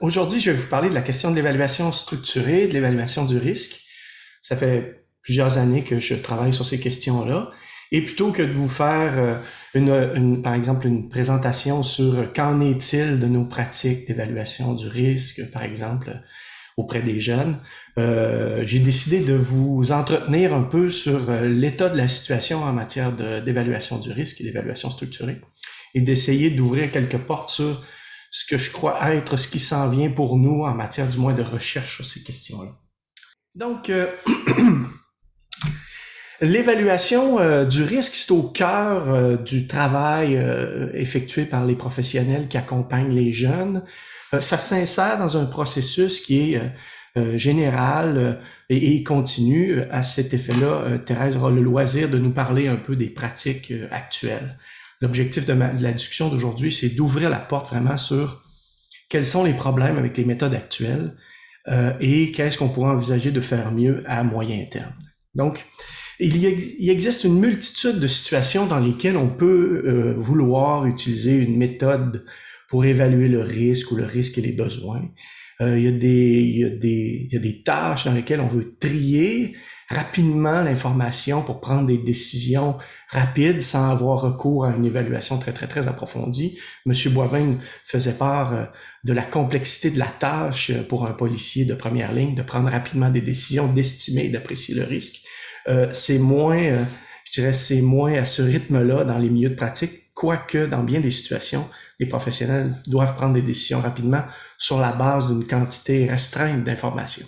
Aujourd'hui, je vais vous parler de la question de l'évaluation structurée, de l'évaluation du risque. Ça fait plusieurs années que je travaille sur ces questions-là. Et plutôt que de vous faire par exemple, une présentation sur qu'en est-il de nos pratiques d'évaluation du risque, par exemple, auprès des jeunes, j'ai décidé de vous entretenir un peu sur l'état de la situation en matière d'évaluation du risque et d'évaluation structurée et d'essayer d'ouvrir quelques portes sur ce que je crois être ce qui s'en vient pour nous en matière du moins de recherche sur ces questions-là. Donc, l'évaluation du risque, c'est au cœur du travail effectué par les professionnels qui accompagnent les jeunes. Ça s'insère dans un processus qui est général et continu. À cet effet-là, Thérèse aura le loisir de nous parler un peu des pratiques actuelles. L'objectif de la discussion d'aujourd'hui, c'est d'ouvrir la porte vraiment sur quels sont les problèmes avec les méthodes actuelles et qu'est-ce qu'on pourrait envisager de faire mieux à moyen terme. Donc, il existe une multitude de situations dans lesquelles on peut vouloir utiliser une méthode pour évaluer le risque ou le risque et les besoins. Il y a des tâches dans lesquelles on veut trier rapidement l'information pour prendre des décisions rapides sans avoir recours à une évaluation très approfondie. Monsieur Boivin faisait part de la complexité de la tâche pour un policier de première ligne de prendre rapidement des décisions, d'estimer et d'apprécier le risque. C'est moins à ce rythme-là dans les milieux de pratique, quoique dans bien des situations, les professionnels doivent prendre des décisions rapidement sur la base d'une quantité restreinte d'informations.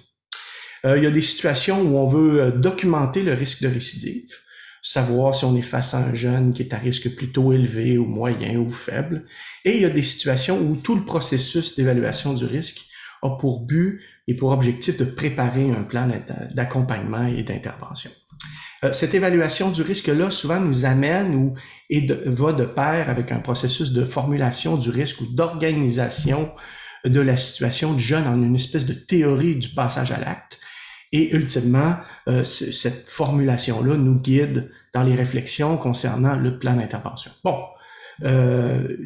Il y a des situations où on veut documenter le risque de récidive, savoir si on est face à un jeune qui est à risque plutôt élevé ou moyen ou faible. Et il y a des situations où tout le processus d'évaluation du risque a pour but et pour objectif de préparer un plan d'accompagnement et d'intervention. Cette évaluation du risque-là souvent nous amène va de pair avec un processus de formulation du risque ou d'organisation de la situation du jeune en une espèce de théorie du passage à l'acte. Et ultimement, cette formulation-là nous guide dans les réflexions concernant le plan d'intervention. Bon,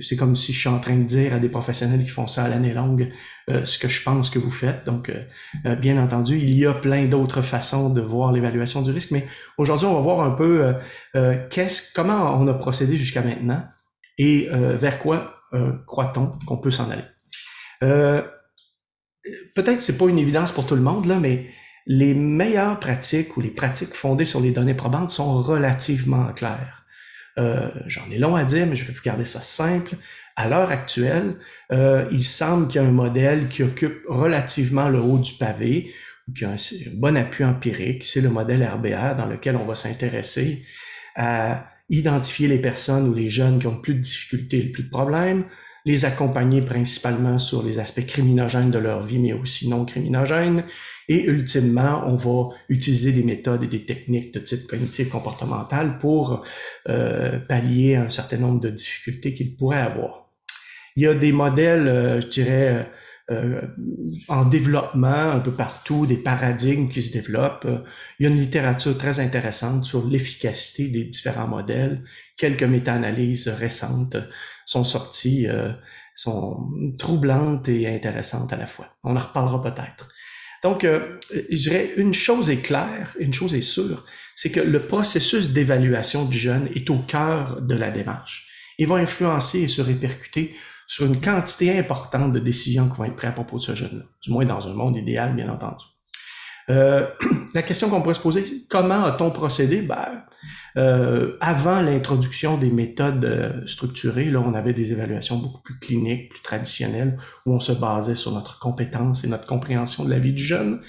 c'est comme si je suis en train de dire à des professionnels qui font ça à l'année longue ce que je pense que vous faites. Donc, bien entendu, il y a plein d'autres façons de voir l'évaluation du risque, mais aujourd'hui, on va voir un peu comment on a procédé jusqu'à maintenant et vers quoi croit-on qu'on peut s'en aller. Peut-être c'est pas une évidence pour tout le monde, là, mais les meilleures pratiques ou les pratiques fondées sur les données probantes sont relativement claires. J'en ai long à dire, mais je vais vous garder ça simple. À l'heure actuelle, il semble qu'il y a un modèle qui occupe relativement le haut du pavé, ou qui a un bon appui empirique. C'est le modèle RBR dans lequel on va s'intéresser à identifier les personnes ou les jeunes qui ont le plus de difficultés, le plus de problèmes, les accompagner principalement sur les aspects criminogènes de leur vie, mais aussi non criminogènes. Et ultimement, on va utiliser des méthodes et des techniques de type cognitif comportemental pour pallier un certain nombre de difficultés qu'ils pourraient avoir. Il y a des modèles, je dirais, en développement un peu partout, des paradigmes qui se développent. Il y a une littérature très intéressante sur l'efficacité des différents modèles. Quelques méta-analyses récentes sont sorties, sont troublantes et intéressantes à la fois. On en reparlera peut-être. Donc, je dirais, une chose est claire, une chose est sûre, c'est que le processus d'évaluation du jeune est au cœur de la démarche. Il va influencer et se répercuter sur une quantité importante de décisions qui vont être prises à propos de ce jeune-là, du moins dans un monde idéal, bien entendu. La question qu'on pourrait se poser, comment a-t-on procédé? Avant l'introduction des méthodes structurées, là, on avait des évaluations beaucoup plus cliniques, plus traditionnelles, où on se basait sur notre compétence et notre compréhension de la vie du jeune.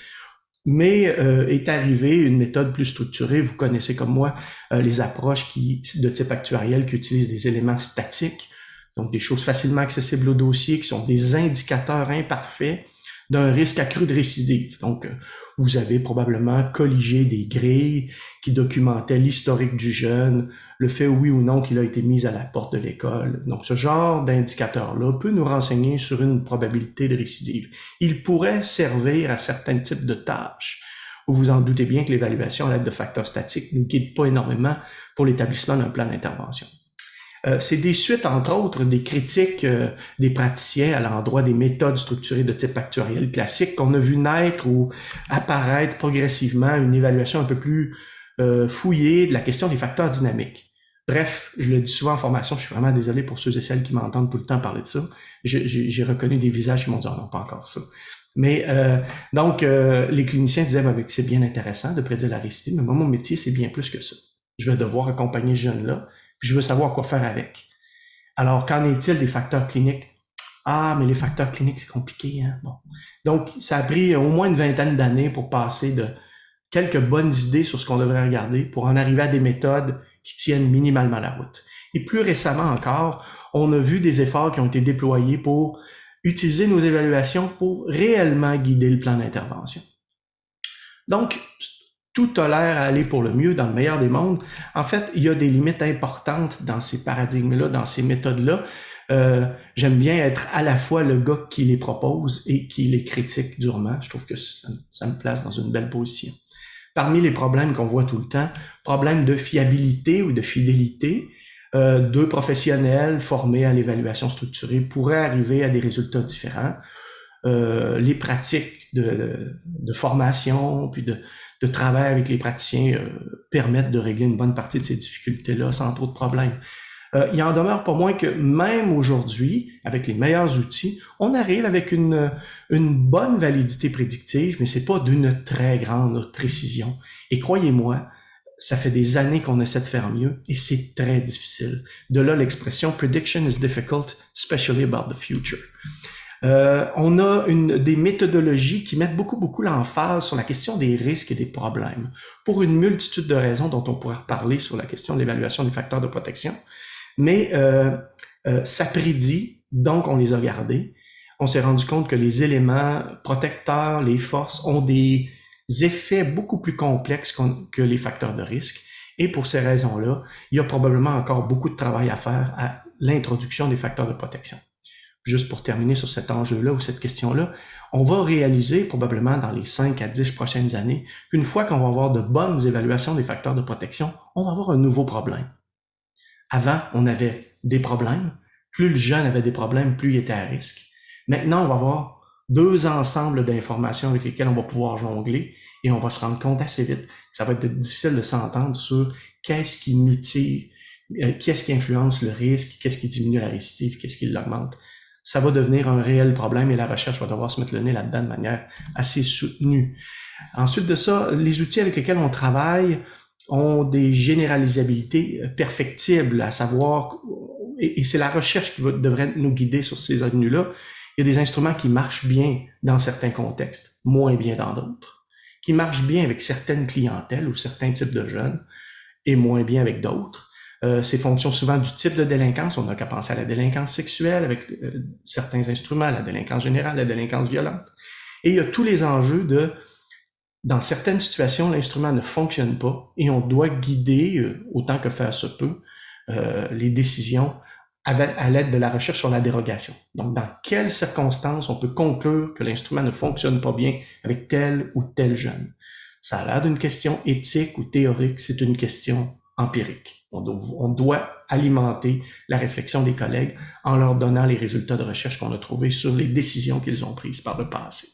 Mais est arrivée une méthode plus structurée. Vous connaissez comme moi les approches de type actuariel qui utilisent des éléments statiques, donc des choses facilement accessibles au dossier, qui sont des indicateurs imparfaits d'un risque accru de récidive. Donc, vous avez probablement colligé des grilles qui documentaient l'historique du jeune, le fait oui ou non qu'il a été mis à la porte de l'école. Donc, ce genre d'indicateur-là peut nous renseigner sur une probabilité de récidive. Il pourrait servir à certains types de tâches. Vous vous en doutez bien que l'évaluation à l'aide de facteurs statiques ne nous guide pas énormément pour l'établissement d'un plan d'intervention. C'est des suites, entre autres, des critiques des praticiens à l'endroit des méthodes structurées de type actuariel classique qu'on a vu naître ou apparaître progressivement une évaluation un peu plus fouillée de la question des facteurs dynamiques. Bref, je le dis souvent en formation, je suis vraiment désolé pour ceux et celles qui m'entendent tout le temps parler de ça. J'ai reconnu des visages qui m'ont dit « Ah non, pas encore ça ». Mais donc, les cliniciens disaient que c'est bien intéressant de prédire la récidive, mais moi, mon métier, c'est bien plus que ça. Je vais devoir accompagner ce jeune-là, puis je veux savoir quoi faire avec. Alors, qu'en est-il des facteurs cliniques? Ah, mais les facteurs cliniques, c'est compliqué, hein? Bon. Donc, ça a pris au moins une vingtaine d'années pour passer de quelques bonnes idées sur ce qu'on devrait regarder pour en arriver à des méthodes qui tiennent minimalement la route. Et plus récemment encore, on a vu des efforts qui ont été déployés pour utiliser nos évaluations pour réellement guider le plan d'intervention. Donc, tout a l'air à aller pour le mieux dans le meilleur des mondes. En fait, il y a des limites importantes dans ces paradigmes-là, dans ces méthodes-là. J'aime bien être à la fois le gars qui les propose et qui les critique durement. Je trouve que ça me place dans une belle position. Parmi les problèmes qu'on voit tout le temps, problème de fiabilité ou de fidélité, deux professionnels formés à l'évaluation structurée pourraient arriver à des résultats différents. Les pratiques de formation puis de travail avec les praticiens permettent de régler une bonne partie de ces difficultés-là sans trop de problèmes. Il en demeure pas moins que même aujourd'hui, avec les meilleurs outils, on arrive avec une bonne validité prédictive, mais c'est pas d'une très grande précision. Et croyez-moi, ça fait des années qu'on essaie de faire mieux et c'est très difficile. De là l'expression « prediction is difficult, especially about the future ». On a des méthodologies qui mettent beaucoup l'emphase sur la question des risques et des problèmes, pour une multitude de raisons dont on pourrait reparler sur la question de l'évaluation des facteurs de protection. Mais ça prédit, donc on les a gardés. On s'est rendu compte que les éléments protecteurs, les forces, ont des effets beaucoup plus complexes que les facteurs de risque. Et pour ces raisons-là, il y a probablement encore beaucoup de travail à faire à l'introduction des facteurs de protection. Juste pour terminer sur cet enjeu-là ou cette question-là, on va réaliser probablement dans les 5 à 10 prochaines années qu'une fois qu'on va avoir de bonnes évaluations des facteurs de protection, on va avoir un nouveau problème. Avant, on avait des problèmes. Plus le jeune avait des problèmes, plus il était à risque. Maintenant, on va avoir deux ensembles d'informations avec lesquelles on va pouvoir jongler et on va se rendre compte assez vite que ça va être difficile de s'entendre sur qu'est-ce qui mitige, qu'est-ce qui influence le risque, qu'est-ce qui diminue la récidive, qu'est-ce qui l'augmente. Ça va devenir un réel problème et la recherche va devoir se mettre le nez là-dedans de manière assez soutenue. Ensuite de ça, les outils avec lesquels on travaille ont des généralisabilités perfectibles, à savoir, et c'est la recherche qui devrait nous guider sur ces avenues-là. Il y a des instruments qui marchent bien dans certains contextes, moins bien dans d'autres, qui marchent bien avec certaines clientèles ou certains types de jeunes et moins bien avec d'autres. C'est fonction souvent du type de délinquance. On n'a qu'à penser à la délinquance sexuelle avec certains instruments, la délinquance générale, la délinquance violente. Et il y a tous les enjeux dans certaines situations, l'instrument ne fonctionne pas et on doit guider, autant que faire se peut, les décisions à l'aide de la recherche sur la dérogation. Donc, dans quelles circonstances on peut conclure que l'instrument ne fonctionne pas bien avec tel ou tel jeune? Ça a l'air d'une question éthique ou théorique, c'est une question empirique. On doit alimenter la réflexion des collègues en leur donnant les résultats de recherche qu'on a trouvés sur les décisions qu'ils ont prises par le passé.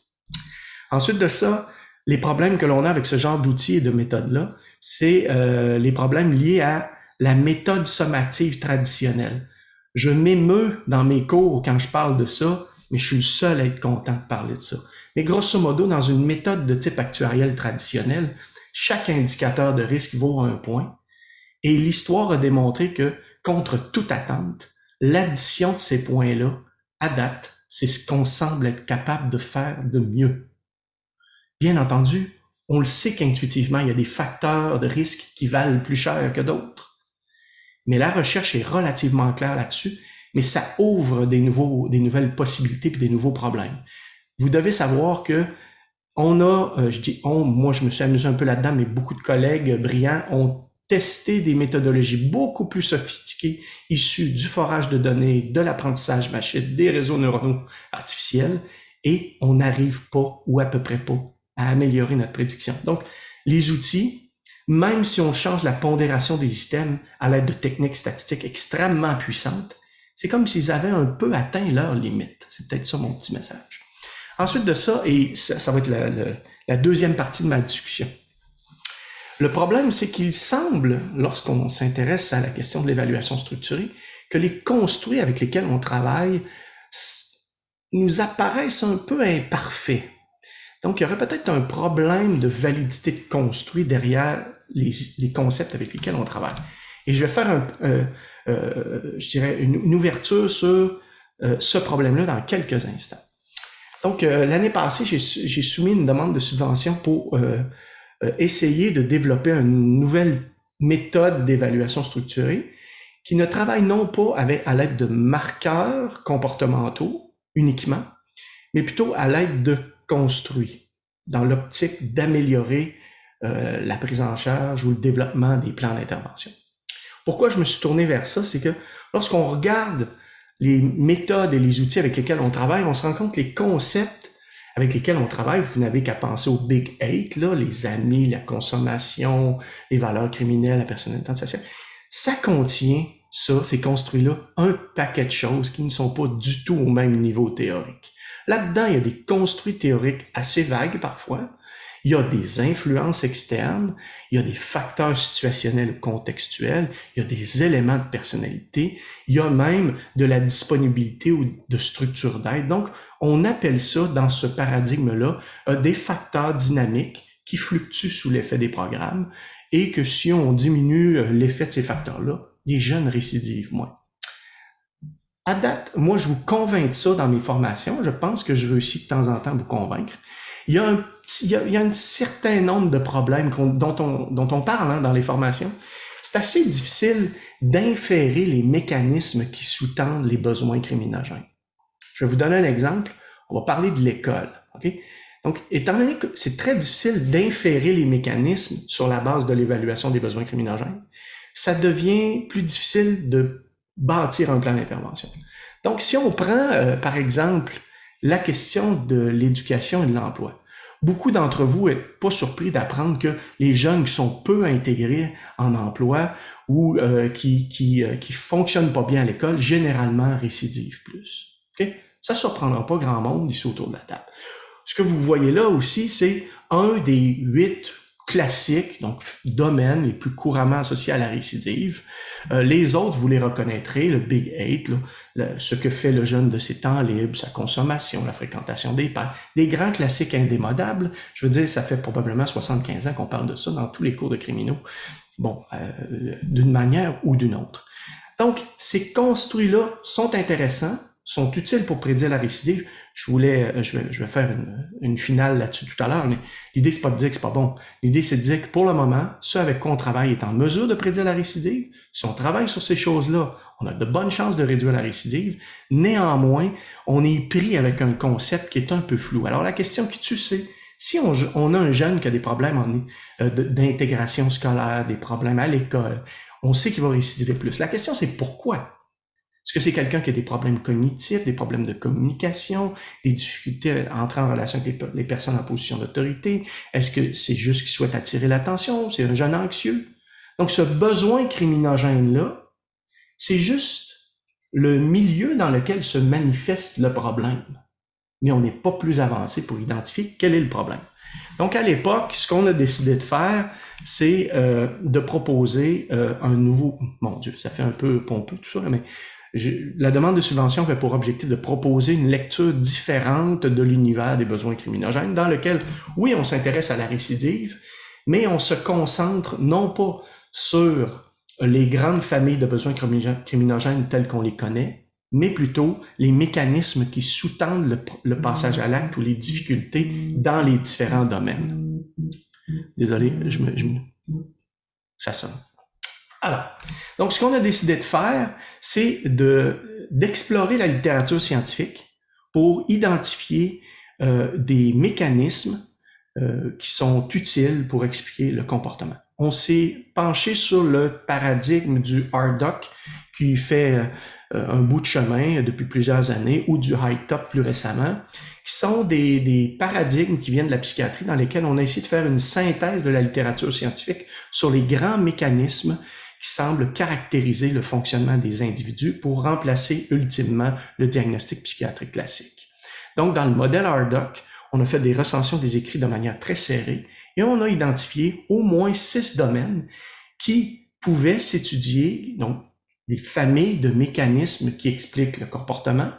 Ensuite de ça, les problèmes que l'on a avec ce genre d'outils et de méthodes-là, c'est les problèmes liés à la méthode sommative traditionnelle. Je m'émeus dans mes cours quand je parle de ça, mais je suis le seul à être content de parler de ça. Mais grosso modo, dans une méthode de type actuariel traditionnel, chaque indicateur de risque vaut un point. Et l'histoire a démontré que, contre toute attente, l'addition de ces points-là, à date, c'est ce qu'on semble être capable de faire de mieux. Bien entendu, on le sait qu'intuitivement, il y a des facteurs de risque qui valent plus cher que d'autres. Mais la recherche est relativement claire là-dessus, mais ça ouvre des nouvelles possibilités et des nouveaux problèmes. Vous devez savoir que moi je me suis amusé un peu là-dedans, mais beaucoup de collègues brillants ont testé des méthodologies beaucoup plus sophistiquées issues du forage de données, de l'apprentissage machine, des réseaux neuronaux artificiels, et on n'arrive pas, ou à peu près pas, à améliorer notre prédiction. Donc, les outils, même si on change la pondération des systèmes à l'aide de techniques statistiques extrêmement puissantes, c'est comme s'ils avaient un peu atteint leur limite. C'est peut-être ça mon petit message. Ensuite de ça, et ça va être la deuxième partie de ma discussion. Le problème, c'est qu'il semble, lorsqu'on s'intéresse à la question de l'évaluation structurée, que les construits avec lesquels on travaille nous apparaissent un peu imparfaits. Donc, il y aurait peut-être un problème de validité de construit derrière les concepts avec lesquels on travaille. Et je vais faire je dirais une ouverture sur ce problème-là dans quelques instants. Donc, l'année passée, j'ai soumis une demande de subvention pour essayer de développer une nouvelle méthode d'évaluation structurée qui ne travaille non pas à l'aide de marqueurs comportementaux uniquement, mais plutôt à l'aide de construits, dans l'optique d'améliorer la prise en charge ou le développement des plans d'intervention. Pourquoi je me suis tourné vers ça? C'est que lorsqu'on regarde les méthodes et les outils avec lesquels on travaille, on se rend compte que les concepts avec lesquels on travaille, vous n'avez qu'à penser aux Big Eight, là, les amis, la consommation, les valeurs criminelles, la personnalité sociale. Ça contient, ces construits-là, un paquet de choses qui ne sont pas du tout au même niveau théorique. Là-dedans, il y a des construits théoriques assez vagues parfois. Il y a des influences externes, il y a des facteurs situationnels contextuels, il y a des éléments de personnalité, il y a même de la disponibilité ou de structure d'aide. Donc, on appelle ça, dans ce paradigme-là, des facteurs dynamiques qui fluctuent sous l'effet des programmes et que si on diminue l'effet de ces facteurs-là, les jeunes récidivent moins. À date, moi, je vous convainc de ça dans mes formations. Je pense que je réussis de temps en temps à vous convaincre. Il y a un certain nombre de problèmes dont on parle dans les formations. C'est assez difficile d'inférer les mécanismes qui sous-tendent les besoins criminogènes. Je vais vous donner un exemple. On va parler de l'école. Okay? Donc, étant donné que c'est très difficile d'inférer les mécanismes sur la base de l'évaluation des besoins criminogènes, ça devient plus difficile de bâtir un plan d'intervention. Donc, si on prend, par exemple, la question de l'éducation et de l'emploi, beaucoup d'entre vous n'êtes pas surpris d'apprendre que les jeunes qui sont peu intégrés en emploi ou qui fonctionnent pas bien à l'école, généralement récidivent plus. Okay? Ça ne surprendra pas grand monde ici autour de la table. Ce que vous voyez là aussi, c'est un des 8 classiques, donc domaines les plus couramment associés à la récidive. Les autres, vous les reconnaîtrez, le Big Eight, ce que fait le jeune de ses temps libres, sa consommation, la fréquentation des pairs, des grands classiques indémodables. Je veux dire, ça fait probablement 75 ans qu'on parle de ça dans tous les cours de criminaux, d'une manière ou d'une autre. Donc, ces construits-là sont intéressants, sont utiles pour prédire la récidive. Je vais faire une finale là-dessus tout à l'heure, mais l'idée, c'est pas de dire que c'est pas bon. L'idée, c'est de dire que pour le moment, ce avec quoi on travaille est en mesure de prédire la récidive. Si on travaille sur ces choses-là, on a de bonnes chances de réduire la récidive. Néanmoins, on est pris avec un concept qui est un peu flou. Alors, la question qui tue, c'est si on a un jeune qui a des problèmes d'intégration scolaire, des problèmes à l'école, on sait qu'il va récidiver plus. La question, c'est pourquoi? Est-ce que c'est quelqu'un qui a des problèmes cognitifs, des problèmes de communication, des difficultés à entrer en relation avec les personnes en position d'autorité? Est-ce que c'est juste qu'il souhaite attirer l'attention? C'est un jeune anxieux? Donc, ce besoin criminogène-là, c'est juste le milieu dans lequel se manifeste le problème. Mais on n'est pas plus avancé pour identifier quel est le problème. Donc, à l'époque, ce qu'on a décidé de faire, c'est de proposer un nouveau... Mon Dieu, ça fait un peu pompeux tout ça, mais la demande de subvention avait pour objectif de proposer une lecture différente de l'univers des besoins criminogènes, dans lequel, oui, on s'intéresse à la récidive, mais on se concentre non pas sur les grandes familles de besoins criminogènes tels qu'on les connaît, mais plutôt les mécanismes qui sous-tendent le passage à l'acte ou les difficultés dans les différents domaines. Désolé, ça sonne. Alors, donc ce qu'on a décidé de faire, c'est d'explorer la littérature scientifique pour identifier des mécanismes qui sont utiles pour expliquer le comportement. On s'est penché sur le paradigme du RDoC, qui fait un bout de chemin depuis plusieurs années, ou du high top plus récemment, qui sont des paradigmes qui viennent de la psychiatrie dans lesquels on a essayé de faire une synthèse de la littérature scientifique sur les grands mécanismes qui semblent caractériser le fonctionnement des individus pour remplacer ultimement le diagnostic psychiatrique classique. Donc, dans le modèle RDoC, on a fait des recensions des écrits de manière très serrée et on a identifié au moins 6 domaines qui pouvaient s'étudier, donc des familles de mécanismes qui expliquent le comportement,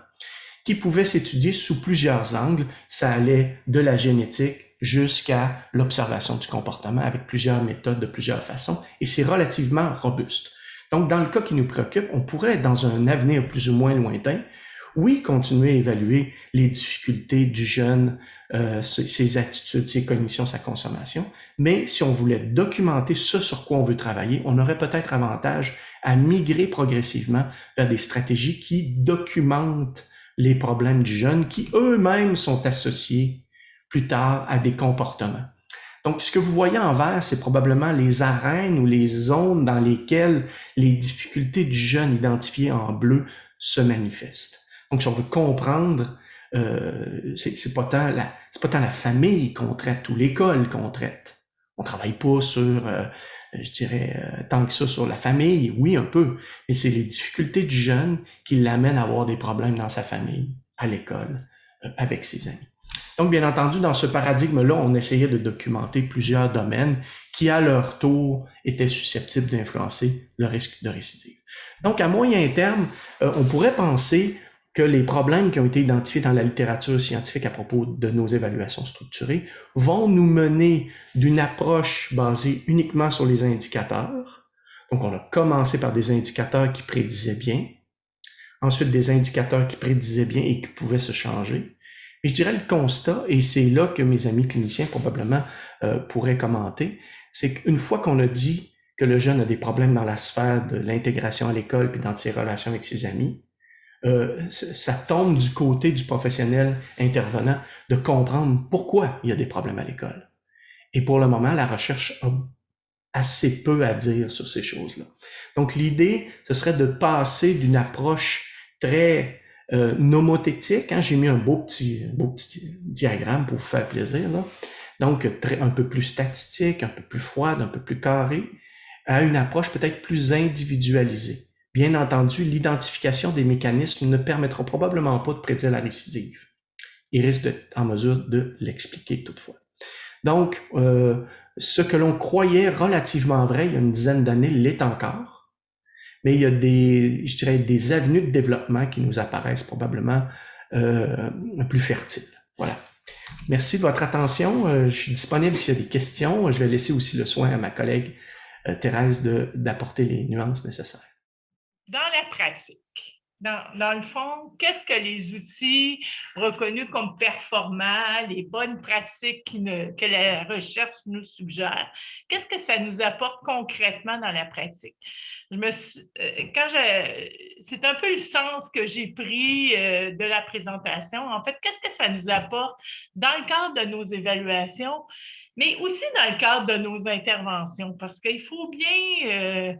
qui pouvaient s'étudier sous plusieurs angles. Ça allait de la génétique jusqu'à l'observation du comportement avec plusieurs méthodes de plusieurs façons, et c'est relativement robuste. Donc, dans le cas qui nous préoccupe, on pourrait, dans un avenir plus ou moins lointain, oui, continuer à évaluer les difficultés du jeune, ses attitudes, ses cognitions, sa consommation, mais si on voulait documenter ce sur quoi on veut travailler, on aurait peut-être avantage à migrer progressivement vers des stratégies qui documentent les problèmes du jeune, qui eux-mêmes sont associés plus tard à des comportements. Donc, ce que vous voyez en vert, c'est probablement les arènes ou les zones dans lesquelles les difficultés du jeune identifié en bleu se manifestent. Donc, si on veut comprendre, c'est pas tant la famille qu'on traite ou l'école qu'on traite. On travaille pas sur, je dirais, tant que ça sur la famille, oui un peu, mais c'est les difficultés du jeune qui l'amènent à avoir des problèmes dans sa famille, à l'école, avec ses amis. Donc, bien entendu, dans ce paradigme-là, on essayait de documenter plusieurs domaines qui, à leur tour, étaient susceptibles d'influencer le risque de récidive. Donc, à moyen terme, on pourrait penser que les problèmes qui ont été identifiés dans la littérature scientifique à propos de nos évaluations structurées vont nous mener d'une approche basée uniquement sur les indicateurs. Donc, on a commencé par des indicateurs qui prédisaient bien, ensuite des indicateurs qui prédisaient bien et qui pouvaient se changer. Mais je dirais le constat, et c'est là que mes amis cliniciens probablement pourraient commenter, c'est qu'une fois qu'on a dit que le jeune a des problèmes dans la sphère de l'intégration à l'école puis dans ses relations avec ses amis, ça tombe du côté du professionnel intervenant de comprendre pourquoi il y a des problèmes à l'école. Et pour le moment, la recherche a assez peu à dire sur ces choses-là. Donc l'idée, ce serait de passer d'une approche très nomothétique, hein, j'ai mis un beau petit diagramme pour vous faire plaisir, là. Donc un peu plus statistique, un peu plus froide, un peu plus carré, à une approche peut-être plus individualisée. Bien entendu, l'identification des mécanismes ne permettra probablement pas de prédire la récidive. Il risque d'être en mesure de l'expliquer toutefois. Donc, ce que l'on croyait relativement vrai il y a une dizaine d'années l'est encore, mais il y a je dirais, des avenues de développement qui nous apparaissent probablement plus fertiles. Voilà. Merci de votre attention. Je suis disponible s'il y a des questions. Je vais laisser aussi le soin à ma collègue Thérèse d'apporter les nuances nécessaires. Dans la pratique, dans le fond, qu'est-ce que les outils reconnus comme performants, les bonnes pratiques que la recherche nous suggère, qu'est-ce que ça nous apporte concrètement dans la pratique? C'est un peu le sens que j'ai pris de la présentation. En fait, qu'est-ce que ça nous apporte dans le cadre de nos évaluations, mais aussi dans le cadre de nos interventions, parce qu'il faut bien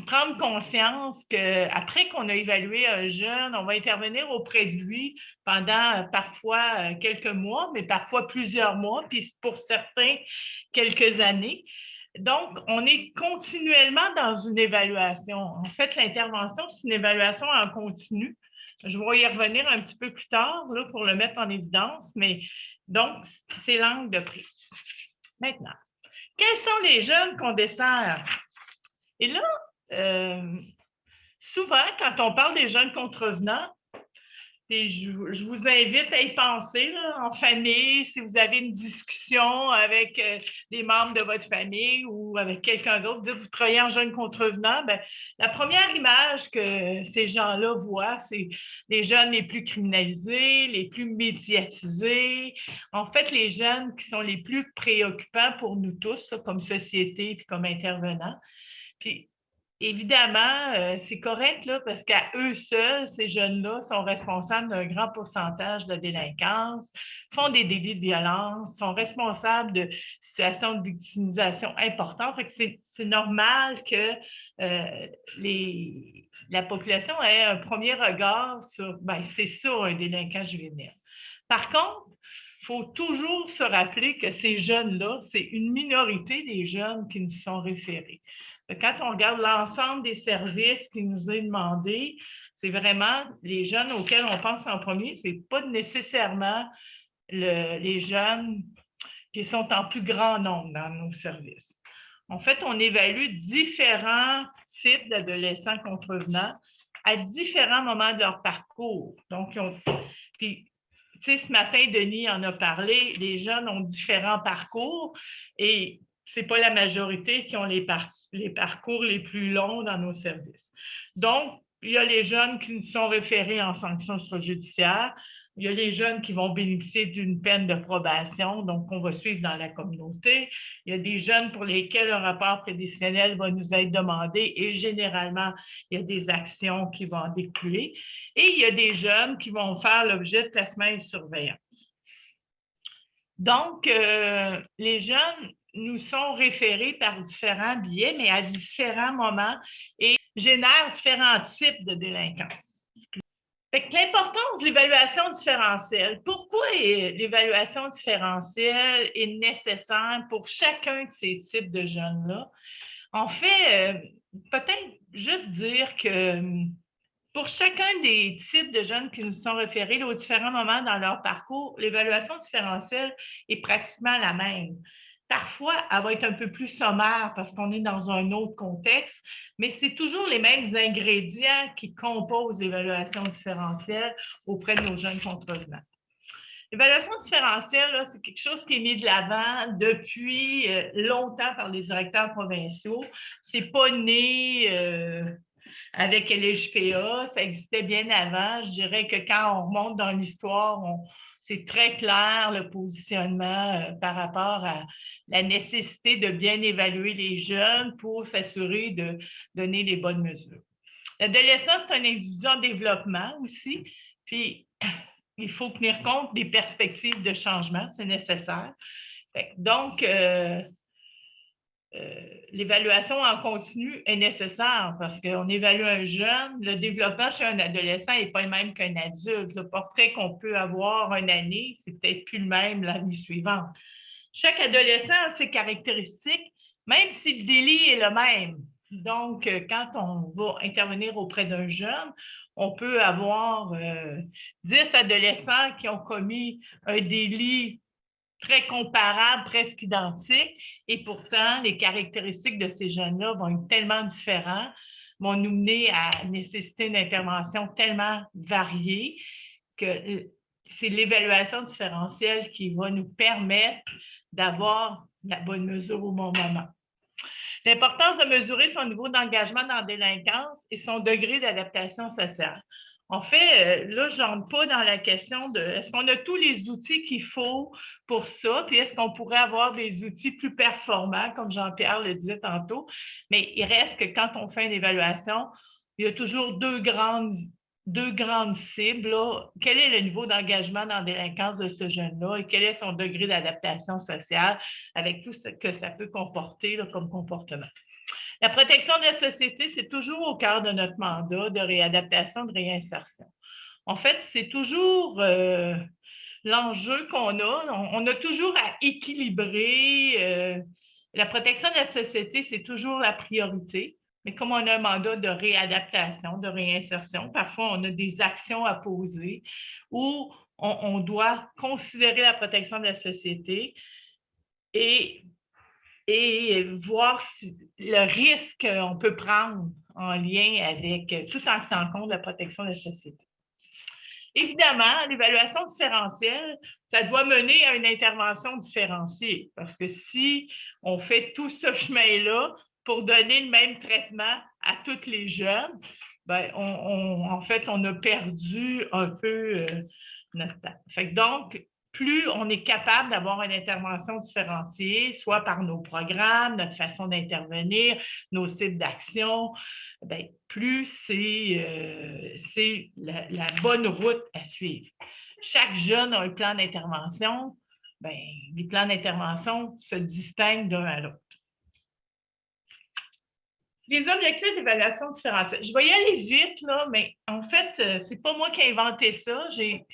prendre conscience qu'après qu'on a évalué un jeune, on va intervenir auprès de lui pendant parfois quelques mois, mais parfois plusieurs mois, puis pour certains, quelques années. Donc, on est continuellement dans une évaluation. En fait, l'intervention, c'est une évaluation en continu. Je vais y revenir un petit peu plus tard là, pour le mettre en évidence, mais donc, c'est l'angle de prise. Maintenant, quels sont les jeunes qu'on dessert? Et là, souvent, quand on parle des jeunes contrevenants, et je vous invite à y penser là, en famille, si vous avez une discussion avec des membres de votre famille ou avec quelqu'un d'autre, vous travaillez en jeune contrevenant, ben, la première image que ces gens-là voient, c'est les jeunes les plus criminalisés, les plus médiatisés, en fait, les jeunes qui sont les plus préoccupants pour nous tous, là, comme société et comme intervenants. Puis, évidemment, c'est correct là, parce qu'à eux seuls, ces jeunes-là sont responsables d'un grand pourcentage de délinquance, font des délits de violence, sont responsables de situations de victimisation importantes. Fait que c'est normal que la population ait un premier regard sur, ben, c'est ça, un délinquant juvénile. Par contre, il faut toujours se rappeler que ces jeunes-là, c'est une minorité des jeunes qui nous sont référés. Quand on regarde l'ensemble des services qui nous est demandé, c'est vraiment les jeunes auxquels on pense en premier, ce n'est pas nécessairement les jeunes qui sont en plus grand nombre dans nos services. En fait, on évalue différents types d'adolescents contrevenants à différents moments de leur parcours. Donc, puis, tu sais, ce matin, Denis en a parlé, les jeunes ont différents parcours et ce n'est pas la majorité qui ont les parcours les plus longs dans nos services. Donc, il y a les jeunes qui nous sont référés en sanctions extrajudiciaires. Il y a les jeunes qui vont bénéficier d'une peine de probation, donc qu'on va suivre dans la communauté. Il y a des jeunes pour lesquels un rapport prédictionnel va nous être demandé et généralement, il y a des actions qui vont en découler. Et il y a des jeunes qui vont faire l'objet de placement et surveillance. Donc, les jeunes nous sont référés par différents biais, mais à différents moments et génèrent différents types de délinquance. L'importance de l'évaluation différentielle. Pourquoi l'évaluation différentielle est nécessaire pour chacun de ces types de jeunes-là? En fait, peut-être juste dire que pour chacun des types de jeunes qui nous sont référés aux différents moments dans leur parcours, l'évaluation différentielle est pratiquement la même. Parfois, elle va être un peu plus sommaire parce qu'on est dans un autre contexte, mais c'est toujours les mêmes ingrédients qui composent l'évaluation différentielle auprès de nos jeunes contrevenants. L'évaluation différentielle, c'est quelque chose qui est mis de l'avant depuis longtemps par les directeurs provinciaux. Ce n'est pas né avec l'HPA, ça existait bien avant. Je dirais que quand on remonte dans l'histoire, c'est très clair le positionnement par rapport à la nécessité de bien évaluer les jeunes pour s'assurer de donner les bonnes mesures. L'adolescent, c'est un individu en développement aussi, puis il faut tenir compte des perspectives de changement, c'est nécessaire. Donc, l'évaluation en continu est nécessaire parce qu'on évalue un jeune. Le développement chez un adolescent n'est pas le même qu'un adulte. Le portrait qu'on peut avoir une année, c'est peut-être plus le même l'année suivante. Chaque adolescent a ses caractéristiques, même si le délit est le même. Donc, quand on va intervenir auprès d'un jeune, on peut avoir 10 adolescents qui ont commis un délit très comparable, presque identique, et pourtant, les caractéristiques de ces jeunes-là vont être tellement différentes, vont nous mener à nécessiter une intervention tellement variée que c'est l'évaluation différentielle qui va nous permettre d'avoir la bonne mesure au bon moment. L'importance de mesurer son niveau d'engagement dans la délinquance et son degré d'adaptation sociale. En fait, là, je n'entre pas dans la question de est-ce qu'on a tous les outils qu'il faut pour ça, puis est-ce qu'on pourrait avoir des outils plus performants, comme Jean-Pierre le disait tantôt, mais il reste que quand on fait une évaluation, il y a toujours deux grandes cibles. Là. Quel est le niveau d'engagement dans la délinquance de ce jeune-là et quel est son degré d'adaptation sociale avec tout ce que ça peut comporter là, comme comportement. La protection de la société, c'est toujours au cœur de notre mandat de réadaptation, de réinsertion. En fait, c'est toujours l'enjeu qu'on a. On a toujours à équilibrer. La protection de la société, c'est toujours la priorité. Mais comme on a un mandat de réadaptation, de réinsertion, parfois on a des actions à poser où on doit considérer la protection de la société et voir le risque qu'on peut prendre en lien avec, tout en tenant compte de la protection de la société. Évidemment, l'évaluation différentielle, ça doit mener à une intervention différenciée parce que si on fait tout ce chemin-là pour donner le même traitement à tous les jeunes, ben en fait, on a perdu un peu notre temps. Donc, plus on est capable d'avoir une intervention différenciée, soit par nos programmes, notre façon d'intervenir, nos cibles d'action, bien, plus c'est la bonne route à suivre. Chaque jeune a un plan d'intervention. Bien, les plans d'intervention se distinguent d'un à l'autre. Les objectifs d'évaluation différentielle. Je vais y aller vite, là, mais en fait, ce n'est pas moi qui ai inventé ça. J'ai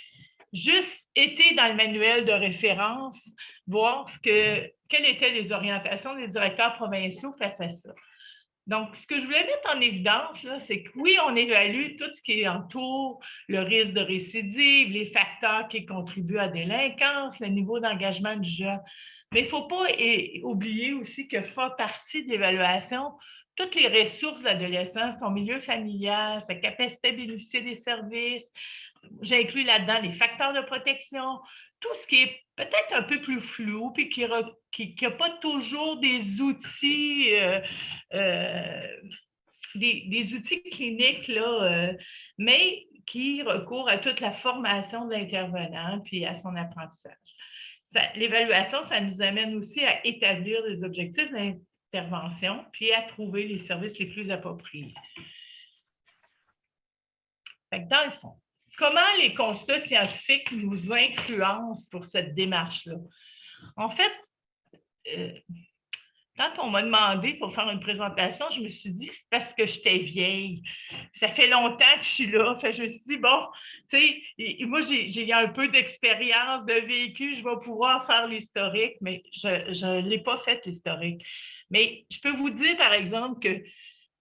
juste été dans le manuel de référence, voir quelles étaient les orientations des directeurs provinciaux face à ça. Donc, ce que je voulais mettre en évidence, c'est que oui, on évalue tout ce qui entoure le risque de récidive, les facteurs qui contribuent à la délinquance, le niveau d'engagement du jeune. Mais il ne faut pas oublier aussi que fait partie de l'évaluation toutes les ressources de l'adolescent, son milieu familial, sa capacité à bénéficier des services. J'inclus là-dedans les facteurs de protection, tout ce qui est peut-être un peu plus flou, puis qui n'a pas toujours des outils, des outils cliniques, là, mais qui recourent à toute la formation de l'intervenant, puis à son apprentissage. L'évaluation, ça nous amène aussi à établir des objectifs d'intervention, puis à trouver les services les plus appropriés. Fait que dans le fond, comment les constats scientifiques nous influencent pour cette démarche-là? En fait, quand on m'a demandé pour faire une présentation, je me suis dit que c'est parce que j'étais vieille. Ça fait longtemps que je suis là. Fait, je me suis dit, bon, tu sais, moi, j'ai un peu d'expérience, de vécu, je vais pouvoir faire l'historique, mais je ne l'ai pas fait, l'historique. Mais je peux vous dire, par exemple, que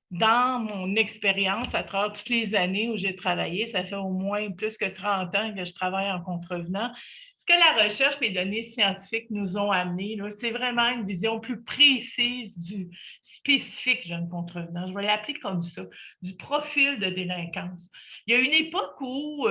dans mon expérience, à travers toutes les années où j'ai travaillé, ça fait au moins plus que 30 ans que je travaille en contrevenant, ce que la recherche et les données scientifiques nous ont amené, c'est vraiment une vision plus précise du spécifique jeune contrevenant. Je vais l'appeler comme ça, du profil de délinquance. Il y a une époque où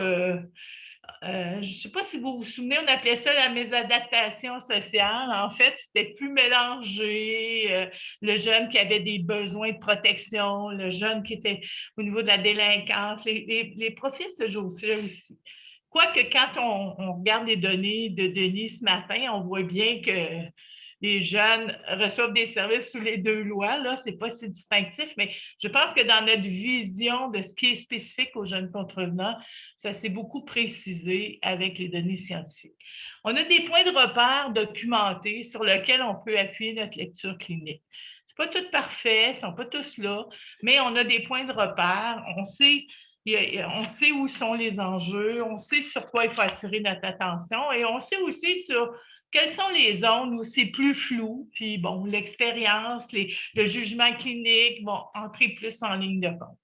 je ne sais pas si vous vous souvenez, on appelait ça la mésadaptation sociale. En fait, c'était plus mélangé. Le jeune qui avait des besoins de protection, le jeune qui était au niveau de la délinquance, les profils se jouent aussi. Quoique quand on regarde les données de Denis ce matin, on voit bien que les jeunes reçoivent des services sous les deux lois. Là, ce n'est pas si distinctif, mais je pense que dans notre vision de ce qui est spécifique aux jeunes contrevenants, ça s'est beaucoup précisé avec les données scientifiques. On a des points de repère documentés sur lesquels on peut appuyer notre lecture clinique. Ce n'est pas tout parfait, ils ne sont pas tous là, mais on a des points de repère. On sait où sont les enjeux, on sait sur quoi il faut attirer notre attention et on sait aussi sur quelles sont les zones où c'est plus flou, puis bon, l'expérience, le jugement clinique vont entrer plus en ligne de compte.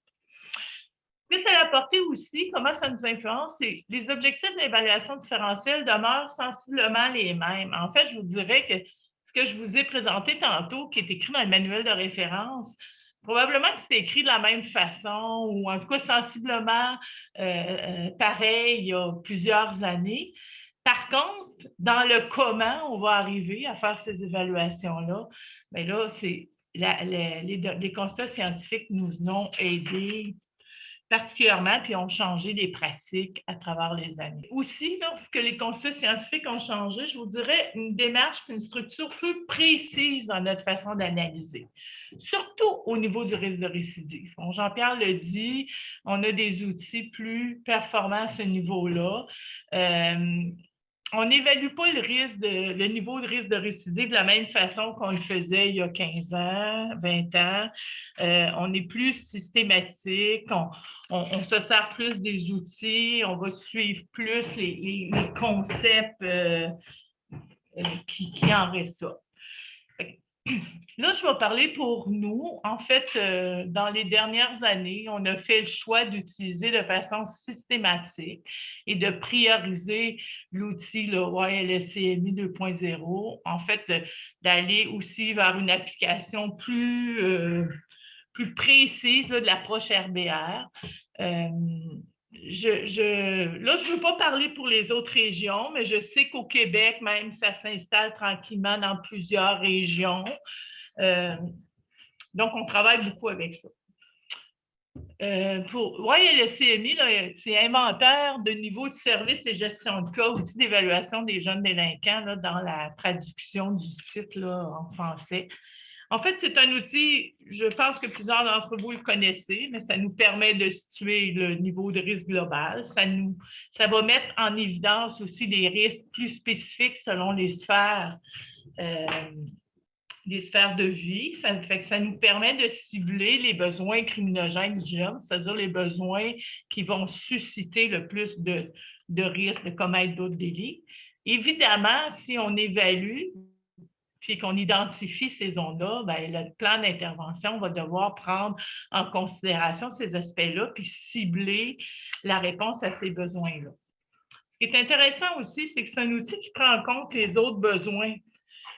Ce que ça a apporté aussi, comment ça nous influence, c'est les objectifs d'évaluation différentielle demeurent sensiblement les mêmes. En fait, je vous dirais que ce que je vous ai présenté tantôt, qui est écrit dans le manuel de référence, probablement que c'est écrit de la même façon ou en tout cas sensiblement pareil il y a plusieurs années. Par contre, dans le comment on va arriver à faire ces évaluations-là, bien là, c'est les constats scientifiques nous ont aidés particulièrement, puis ont changé les pratiques à travers les années. Aussi, lorsque les constats scientifiques ont changé, je vous dirais une démarche et une structure plus précise dans notre façon d'analyser, surtout au niveau du risque de récidive. Bon, Jean-Pierre le dit, on a des outils plus performants à ce niveau-là. On n'évalue pas le niveau de risque de récidive de la même façon qu'on le faisait il y a 15 ans, 20 ans. On est plus systématique, on se sert plus des outils, on va suivre plus les concepts qui en ressortent. Là, je vais parler pour nous. En fait, dans les dernières années, on a fait le choix d'utiliser de façon systématique et de prioriser l'outil YLSCMI 2.0. En fait, d'aller aussi vers une application plus précise de l'approche RBR. Là, je ne veux pas parler pour les autres régions, mais je sais qu'au Québec, même, ça s'installe tranquillement dans plusieurs régions. Donc, on travaille beaucoup avec ça. Oui, le CMI, là, c'est inventaire de niveau de service et gestion de cas, outil d'évaluation des jeunes délinquants là, dans la traduction du titre là, en français. En fait, c'est un outil, je pense que plusieurs d'entre vous le connaissez, mais ça nous permet de situer le niveau de risque global. Ça va mettre en évidence aussi des risques plus spécifiques selon euh, les sphères de vie. Ça fait que ça nous permet de cibler les besoins criminogènes du jeune, c'est-à-dire les besoins qui vont susciter le plus de risques de commettre d'autres délits. Évidemment, si on évalue puis qu'on identifie ces zones-là, bien, le plan d'intervention va devoir prendre en considération ces aspects-là, puis cibler la réponse à ces besoins-là. Ce qui est intéressant aussi, c'est que c'est un outil qui prend en compte les autres besoins.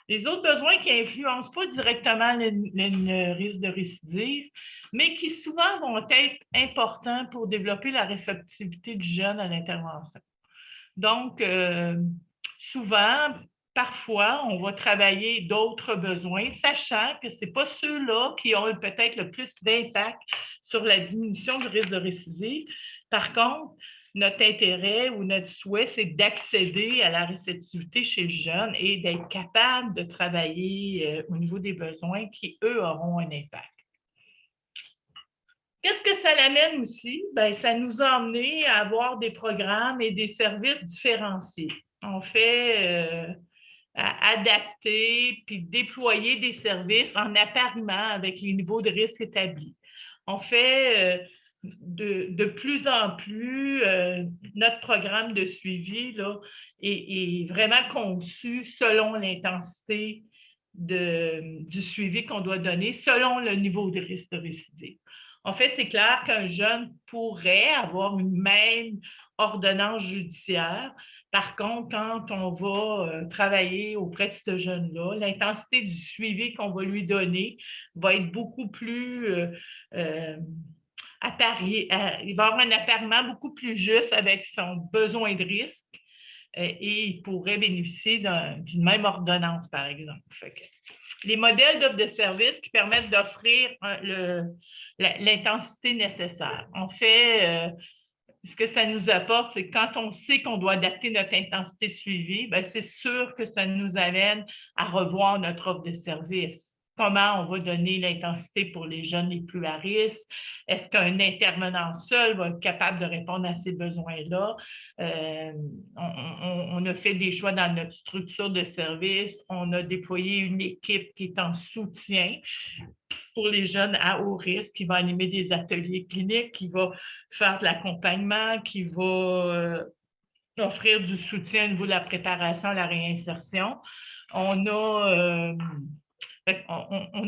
Les autres besoins qui n'influencent pas directement le risque de récidive, mais qui souvent vont être importants pour développer la réceptivité du jeune à l'intervention. Donc, souvent, parfois, on va travailler d'autres besoins, sachant que ce n'est pas ceux-là qui ont peut-être le plus d'impact sur la diminution du risque de récidive. Par contre, notre intérêt ou notre souhait, c'est d'accéder à la réceptivité chez le jeune et d'être capable de travailler au niveau des besoins qui, eux, auront un impact. Qu'est-ce que ça l'amène aussi? Bien, ça nous a amené à avoir des programmes et des services différenciés. On fait adapter puis déployer des services en appariement avec les niveaux de risque établis. On fait de plus en plus, notre programme de suivi là, est vraiment conçu selon l'intensité du suivi qu'on doit donner, selon le niveau de risque de récidive. En fait, c'est clair qu'un jeune pourrait avoir une même ordonnance judiciaire. Par contre, quand on va travailler auprès de ce jeune-là, l'intensité du suivi qu'on va lui donner va être beaucoup plus il va avoir un appariement beaucoup plus juste avec son besoin de risque et il pourrait bénéficier d'une même ordonnance, par exemple. Les modèles d'offre de services qui permettent d'offrir l'intensité nécessaire. En fait, ce que ça nous apporte, c'est que quand on sait qu'on doit adapter notre intensité suivie, bien, c'est sûr que ça nous amène à revoir notre offre de service. Comment on va donner l'intensité pour les jeunes les plus à risque? Est-ce qu'un intervenant seul va être capable de répondre à ces besoins-là? On a fait des choix dans notre structure de service. On a déployé une équipe qui est en soutien pour les jeunes à haut risque, qui va animer des ateliers cliniques, qui va faire de l'accompagnement, qui va offrir du soutien au niveau de la préparation à la réinsertion. On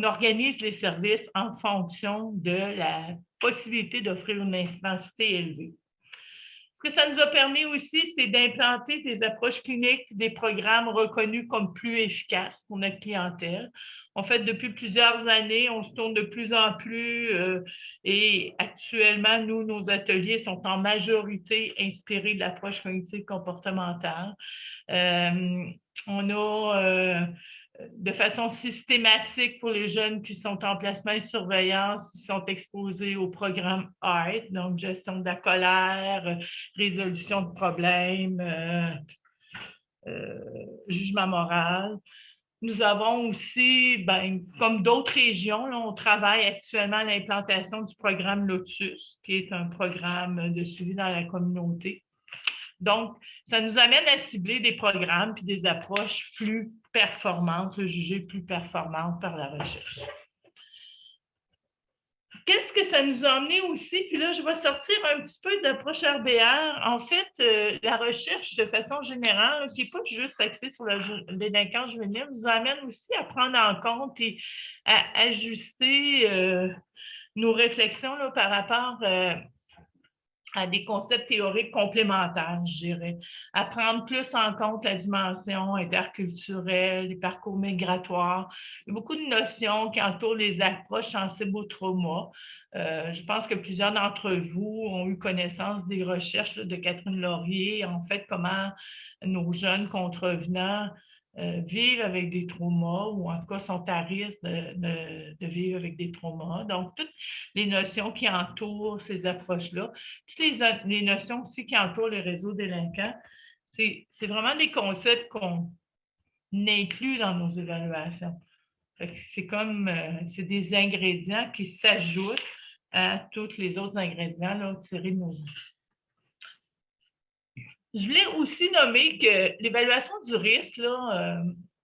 organise les services en fonction de la possibilité d'offrir une intensité élevée. Ce que ça nous a permis aussi, c'est d'implanter des approches cliniques, des programmes reconnus comme plus efficaces pour notre clientèle. En fait, depuis plusieurs années, on se tourne de plus en plus et actuellement, nos ateliers sont en majorité inspirés de l'approche cognitive comportementale. On a de façon systématique pour les jeunes qui sont en placement et surveillance, ils sont exposés au programme ART, donc gestion de la colère, résolution de problèmes, jugement moral. Nous avons aussi, comme d'autres régions, là, on travaille actuellement à l'implantation du programme Lotus, qui est un programme de suivi dans la communauté. Donc, ça nous amène à cibler des programmes et des approches plus performantes, jugées plus performantes par la recherche. Qu'est-ce que ça nous a amené aussi? Puis là, je vais sortir un petit peu d'approche RBR. En fait, la recherche, de façon générale, qui n'est pas juste axée sur la délinquance juvénile, nous amène aussi à prendre en compte et à ajuster nos réflexions là, par rapport à des concepts théoriques complémentaires, je dirais, à prendre plus en compte la dimension interculturelle, les parcours migratoires. Il y a beaucoup de notions qui entourent les approches sensibles au trauma. Je pense que plusieurs d'entre vous ont eu connaissance des recherches de Catherine Laurier, en fait, comment nos jeunes contrevenants vivent avec des traumas ou en tout cas sont à risque de vivre avec des traumas. Donc, toutes les notions qui entourent ces approches-là, toutes les notions aussi qui entourent les réseaux délinquants, c'est vraiment des concepts qu'on inclut dans nos évaluations. C'est comme, c'est des ingrédients qui s'ajoutent à tous les autres ingrédients là, tirés de nos outils. Je voulais aussi nommer que l'évaluation du risque, là,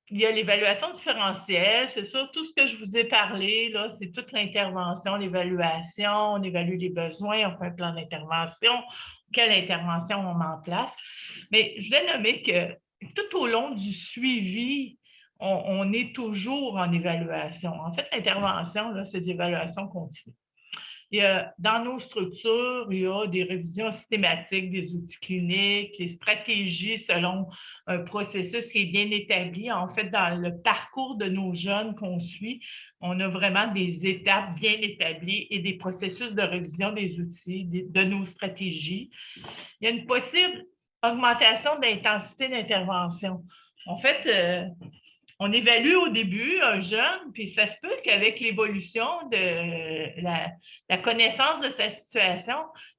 il y a l'évaluation différentielle, c'est sûr, tout ce que je vous ai parlé, là, c'est toute l'intervention, l'évaluation, on évalue les besoins, on fait un plan d'intervention, quelle intervention on met en place. Mais je voulais nommer que tout au long du suivi, on est toujours en évaluation. En fait, l'intervention, là, c'est de l'évaluation continue. Dans nos structures, il y a des révisions systématiques des outils cliniques, les stratégies selon un processus qui est bien établi. En fait, dans le parcours de nos jeunes qu'on suit, on a vraiment des étapes bien établies et des processus de révision des outils, de nos stratégies. Il y a une possible augmentation d'intensité d'intervention. En fait, on évalue au début un jeune, puis ça se peut qu'avec l'évolution de la connaissance de sa situation,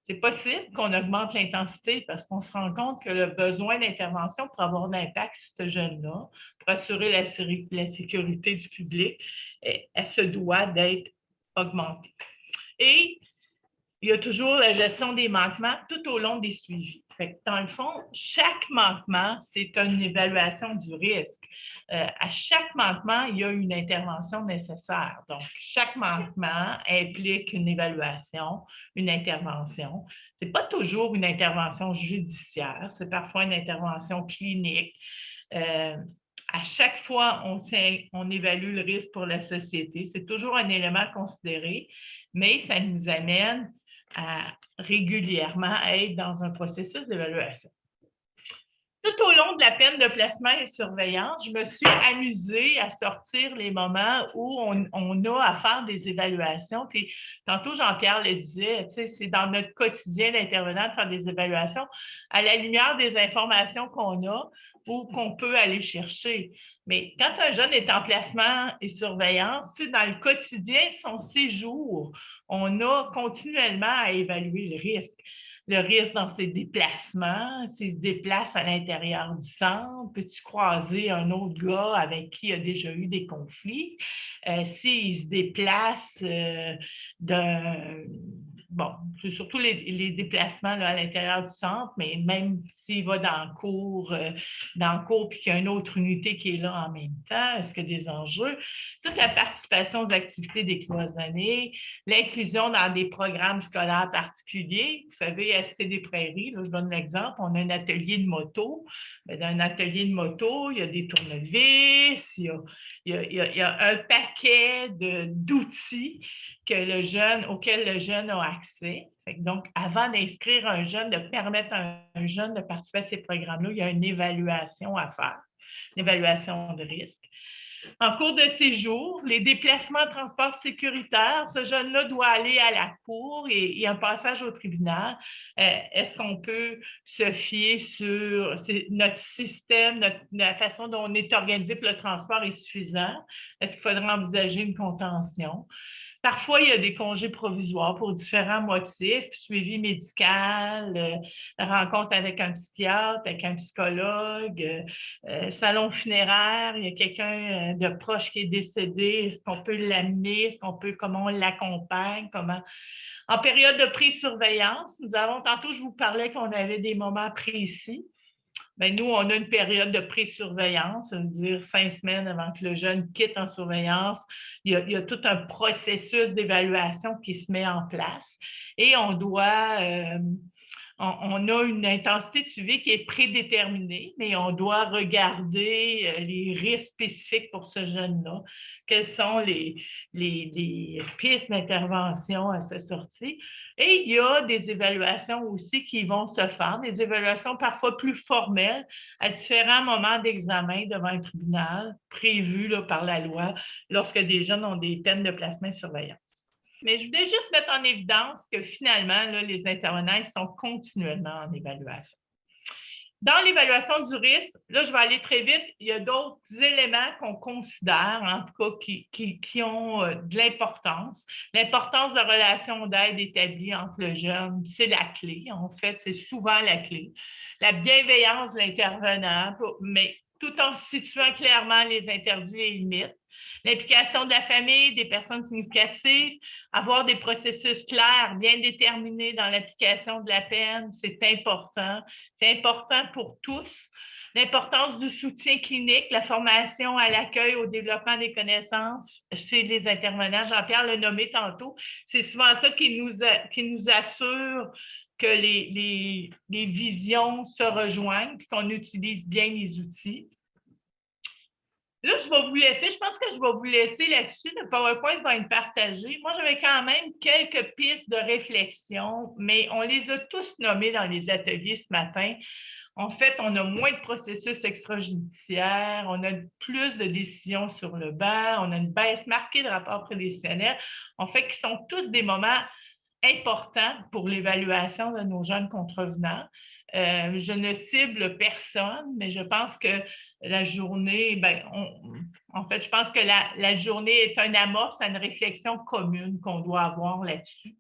c'est possible qu'on augmente l'intensité parce qu'on se rend compte que le besoin d'intervention pour avoir un impact sur ce jeune-là, pour assurer la sécurité du public, elle se doit d'être augmentée. Et il y a toujours la gestion des manquements tout au long des suivis. Fait que dans le fond, chaque manquement, c'est une évaluation du risque. À chaque manquement, il y a une intervention nécessaire. Donc, chaque manquement implique une évaluation, une intervention. Ce n'est pas toujours une intervention judiciaire, c'est parfois une intervention clinique. À chaque fois, on évalue le risque pour la société. C'est toujours un élément à considérer, mais ça nous amène à régulièrement être dans un processus d'évaluation. Tout au long de la peine de placement et surveillance, je me suis amusée à sortir les moments où on a à faire des évaluations. Puis tantôt, Jean-Pierre le disait, c'est dans notre quotidien d'intervenant de faire des évaluations à la lumière des informations qu'on a ou qu'on peut aller chercher. Mais quand un jeune est en placement et surveillance, dans le quotidien, son séjour, on a continuellement à évaluer le risque dans ses déplacements, s'il se déplace à l'intérieur du centre, peux-tu croiser un autre gars avec qui il a déjà eu des conflits? S'il se déplace d'un... Bon, c'est surtout les déplacements là, à l'intérieur du centre, mais même s'il va dans le cours puis qu'il y a une autre unité qui est là en même temps, est-ce qu'il y a des enjeux? Toute la participation aux activités décloisonnées, l'inclusion dans des programmes scolaires particuliers. Vous savez, à Cité des Prairies, là, je donne l'exemple, on a un atelier de moto. Dans un atelier de moto, il y a des tournevis, il y a un paquet d'outils auxquels le jeune a accès. Donc, avant d'inscrire un jeune, de permettre à un jeune de participer à ces programmes-là, il y a une évaluation à faire, une évaluation de risque. En cours de séjour, les déplacements de transport sécuritaire, ce jeune-là doit aller à la cour et il y a un passage au tribunal. Est-ce qu'on peut se fier sur notre système, la façon dont on est organisé pour le transport est suffisant? Est-ce qu'il faudrait envisager une contention? Parfois, il y a des congés provisoires pour différents motifs, suivi médical, rencontre avec un psychiatre, avec un psychologue, salon funéraire, il y a quelqu'un de proche qui est décédé, est-ce qu'on peut l'amener, comment on l'accompagne, comment... En période de pré-surveillance, tantôt je vous parlais qu'on avait des moments précis. Bien, nous, on a une période de pré-surveillance, ça veut dire 5 semaines avant que le jeune quitte en surveillance. Il y a tout un processus d'évaluation qui se met en place et on a une intensité de suivi qui est prédéterminée, mais on doit regarder les risques spécifiques pour ce jeune-là. Quelles sont les pistes d'intervention à sa sortie? Et il y a des évaluations aussi qui vont se faire, des évaluations parfois plus formelles à différents moments d'examen devant un tribunal prévu là, par la loi lorsque des jeunes ont des peines de placement et surveillance. Mais je voulais juste mettre en évidence que finalement, là, les intervenants ils sont continuellement en évaluation. Dans l'évaluation du risque, là, je vais aller très vite, il y a d'autres éléments qu'on considère, en tout cas, qui ont de l'importance. L'importance de la relation d'aide établie entre le jeune, c'est la clé, en fait, c'est souvent la clé. La bienveillance de l'intervenant, mais tout en situant clairement les interdits et les limites. L'implication de la famille, des personnes significatives, avoir des processus clairs, bien déterminés dans l'application de la peine, c'est important. C'est important pour tous. L'importance du soutien clinique, la formation à l'accueil, au développement des connaissances chez les intervenants. Jean-Pierre l'a nommé tantôt. C'est souvent ça qui nous assure que les visions se rejoignent et qu'on utilise bien les outils. Là, je vais vous laisser, je pense que je vais vous laisser là-dessus. Le PowerPoint va être partagé. Moi, j'avais quand même quelques pistes de réflexion, mais on les a tous nommées dans les ateliers ce matin. En fait, on a moins de processus extrajudiciaires, on a plus de décisions sur le banc, on a une baisse marquée de rapports prédécisionnels. En fait, qui sont tous des moments importants pour l'évaluation de nos jeunes contrevenants. Je ne cible personne, mais je pense que la journée, en fait, je pense que la journée est un amorce à une réflexion commune qu'on doit avoir là-dessus.